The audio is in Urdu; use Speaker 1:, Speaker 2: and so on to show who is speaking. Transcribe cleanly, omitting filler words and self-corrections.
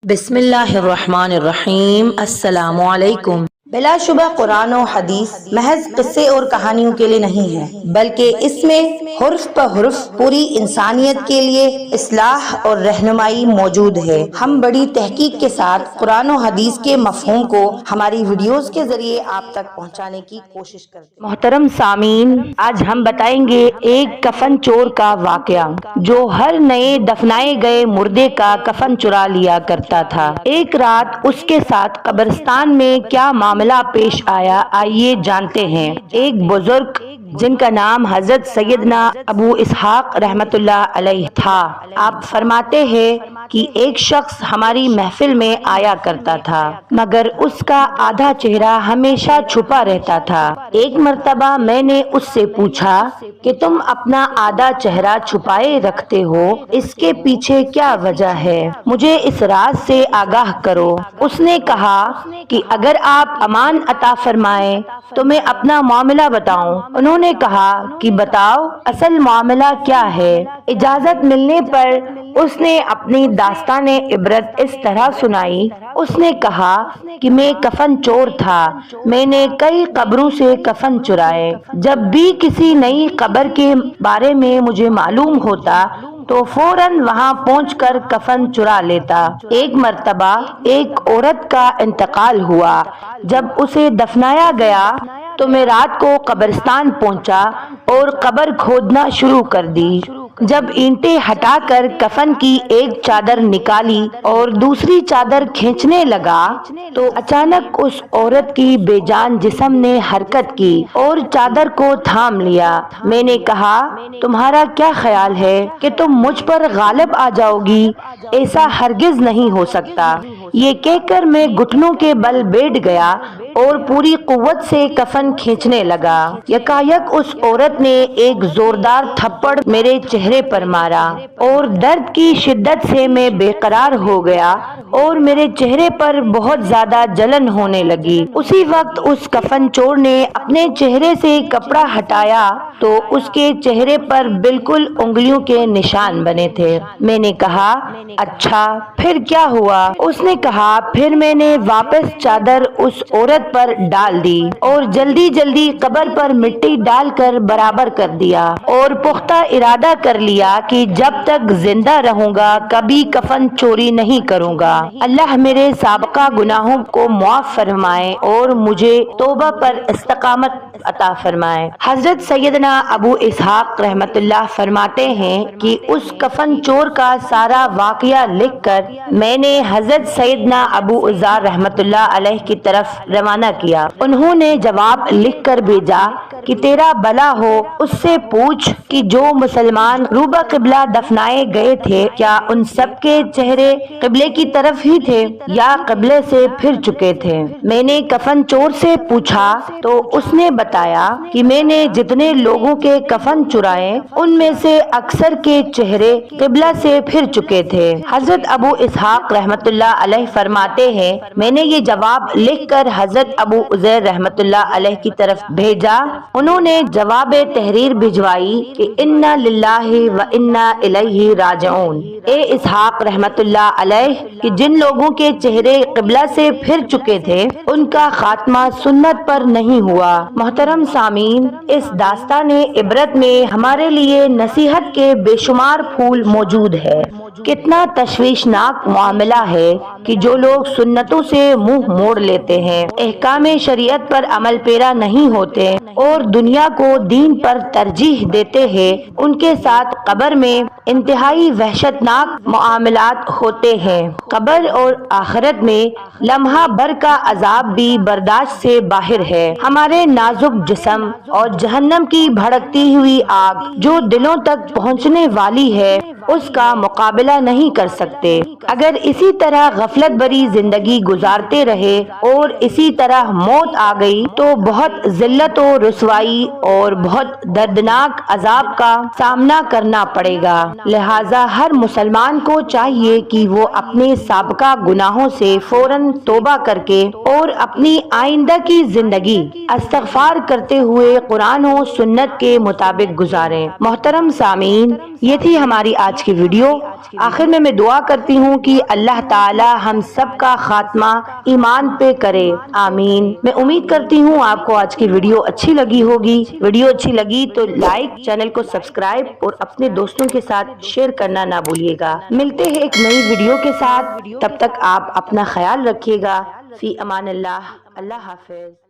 Speaker 1: بسم اللہ الرحمن الرحیم۔ السلام علیکم۔ بلا شبہ قرآن و حدیث محض قصے اور کہانیوں کے لیے نہیں ہے، بلکہ اس میں حرف پہ حرف پوری انسانیت کے لیے اصلاح اور رہنمائی موجود ہے۔ ہم بڑی تحقیق کے ساتھ قرآن و حدیث کے مفہوم کو ہماری ویڈیوز کے ذریعے آپ تک پہنچانے کی کوشش کرتے ہیں۔ محترم سامعین، آج ہم بتائیں گے ایک کفن چور کا واقعہ جو ہر نئے دفنائے گئے مردے کا کفن چرا لیا کرتا تھا۔ ایک رات اس کے ساتھ قبرستان میں کیا معاملہ پیش آیا، آئیے جانتے ہیں۔ ایک بزرگ جن کا نام حضرت سیدنا ابو اسحاق رحمت اللہ علیہ تھا، آپ فرماتے ہیں کہ ایک شخص ہماری محفل میں آیا کرتا تھا، مگر اس کا آدھا چہرہ ہمیشہ چھپا رہتا تھا۔ ایک مرتبہ میں نے اس سے پوچھا کہ تم اپنا آدھا چہرہ چھپائے رکھتے ہو، اس کے پیچھے کیا وجہ ہے؟ مجھے اس راز سے آگاہ کرو۔ اس نے کہا کہ اگر آپ امان عطا فرمائیں تو میں اپنا معاملہ بتاؤں۔ انہوں نے کہا کہ بتاؤ، اصل معاملہ کیا ہے؟ اجازت ملنے پر اس نے اپنی داستان عبرت اس طرح سنائی۔ اس نے کہا کہ میں کفن چور تھا، میں نے کئی قبروں سے کفن چرائے۔ جب بھی کسی نئی قبر کے بارے میں مجھے معلوم ہوتا تو فوراً وہاں پہنچ کر کفن چرا لیتا۔ ایک مرتبہ ایک عورت کا انتقال ہوا، جب اسے دفنایا گیا تو میں رات کو قبرستان پہنچا اور قبر کھودنا شروع کر دی۔ جب اینٹیں ہٹا کر کفن کی ایک چادر نکالی اور دوسری چادر کھینچنے لگا تو اچانک اس عورت کی بے جان جسم نے حرکت کی اور چادر کو تھام لیا۔ میں نے کہا، تمہارا کیا خیال ہے کہ تم مجھ پر غالب آ جاؤ گی؟ ایسا ہرگز نہیں ہو سکتا۔ یہ کہہ کر میں گھٹنوں کے بل بیٹھ گیا اور پوری قوت سے کفن کھینچنے لگا۔ یکایک اس عورت نے ایک زوردار تھپڑ میرے چہرے پر مارا اور درد کی شدت سے میں بے قرار ہو گیا اور میرے چہرے پر بہت زیادہ جلن ہونے لگی۔ اسی وقت اس کفن چور نے اپنے چہرے سے کپڑا ہٹایا تو اس کے چہرے پر بالکل انگلیوں کے نشان بنے تھے۔ میں نے کہا، اچھا پھر کیا ہوا؟ اس نے کہا، پھر میں نے واپس چادر اس عورت پر ڈال دی اور جلدی جلدی قبر پر مٹی ڈال کر برابر کر دیا اور پختہ ارادہ کر لیا کہ جب تک زندہ رہوں گا کبھی کفن چوری نہیں کروں گا۔ اللہ میرے سابقہ گناہوں کو معاف فرمائے اور مجھے توبہ پر استقامت عطا فرمائے۔ حضرت سیدنا ابو اسحاق رحمت اللہ فرماتے ہیں کہ اس کفن چور کا سارا واقعہ لکھ کر میں نے حضرت سیدنا ابو عزار رحمت اللہ علیہ کی طرف روانہ کیا۔ انہوں نے جواب لکھ کر بھیجا کہ تیرا بھلا ہو، اس سے پوچھ کہ جو مسلمان روبہ قبلہ دفنائے گئے تھے کیا ان سب کے چہرے قبلے کی طرف ہی تھے یا قبلے سے پھر چکے تھے؟ میں نے کفن چور سے پوچھا تو اس نے بتایا کہ میں نے جتنے لوگوں کے کفن چرائے ان میں سے اکثر کے چہرے قبلہ سے پھر چکے تھے۔ حضرت ابو اسحاق رحمت اللہ علیہ فرماتے ہیں، میں نے یہ جواب لکھ کر حضرت ابو عزیر رحمت اللہ علیہ کی طرف بھیجا۔ انہوں نے جواب تحریر بھجوائی کہ انا للہ و انا الیہ راجعون۔ اے اسحاق رحمت اللہ علیہ کہ جن لوگوں کے چہرے قبلہ سے پھر چکے تھے ان کا خاتمہ سنت پر نہیں ہوا۔ محترم سامعین، اس داستان عبرت میں ہمارے لیے نصیحت کے بے شمار پھول موجود ہے۔ کتنا تشویشناک معاملہ ہے کہ جو لوگ سنتوں سے منہ موڑ لیتے ہیں، احکام شریعت پر عمل پیرا نہیں ہوتے اور دنیا کو دین پر ترجیح دیتے ہیں، ان کے ساتھ قبر میں انتہائی وحشتناک معاملات ہوتے ہیں۔ قبر اور آخرت میں لمحہ بھر کا عذاب بھی برداشت سے باہر ہے۔ ہمارے نازک جسم اور جہنم کی بھڑکتی ہوئی آگ جو دلوں تک پہنچنے والی ہے اس کا مقابلہ نہیں کر سکتے۔ اگر اسی طرح غفلت بری زندگی گزارتے رہے اور اسی طرح موت آ گئی تو بہت ذلت و رسوائی اور بہت دردناک عذاب کا سامنا کرنا پڑے گا۔ لہٰذا ہر مسلمان کو چاہیے کہ وہ اپنے سابقہ گناہوں سے فوراً توبہ کر کے اور اپنی آئندہ کی زندگی استغفار کرتے ہوئے قرآن و سنت کے مطابق گزاریں۔ محترم سامعین، یہ تھی ہماری آج کی ویڈیو۔ آخر میں دعا کرتی ہوں کہ اللہ تعالی ہم سب کا خاتمہ ایمان پہ کرے، آمین۔ میں امید کرتی ہوں آپ کو آج کی ویڈیو اچھی لگی ہوگی۔ ویڈیو اچھی لگی تو لائک، چینل کو سبسکرائب اور اپنے دوستوں کے ساتھ شیئر کرنا نہ بھولیے گا۔ ملتے ہیں ایک نئی ویڈیو کے ساتھ، تب تک آپ اپنا خیال رکھیے گا۔ فی امان اللہ، اللہ حافظ۔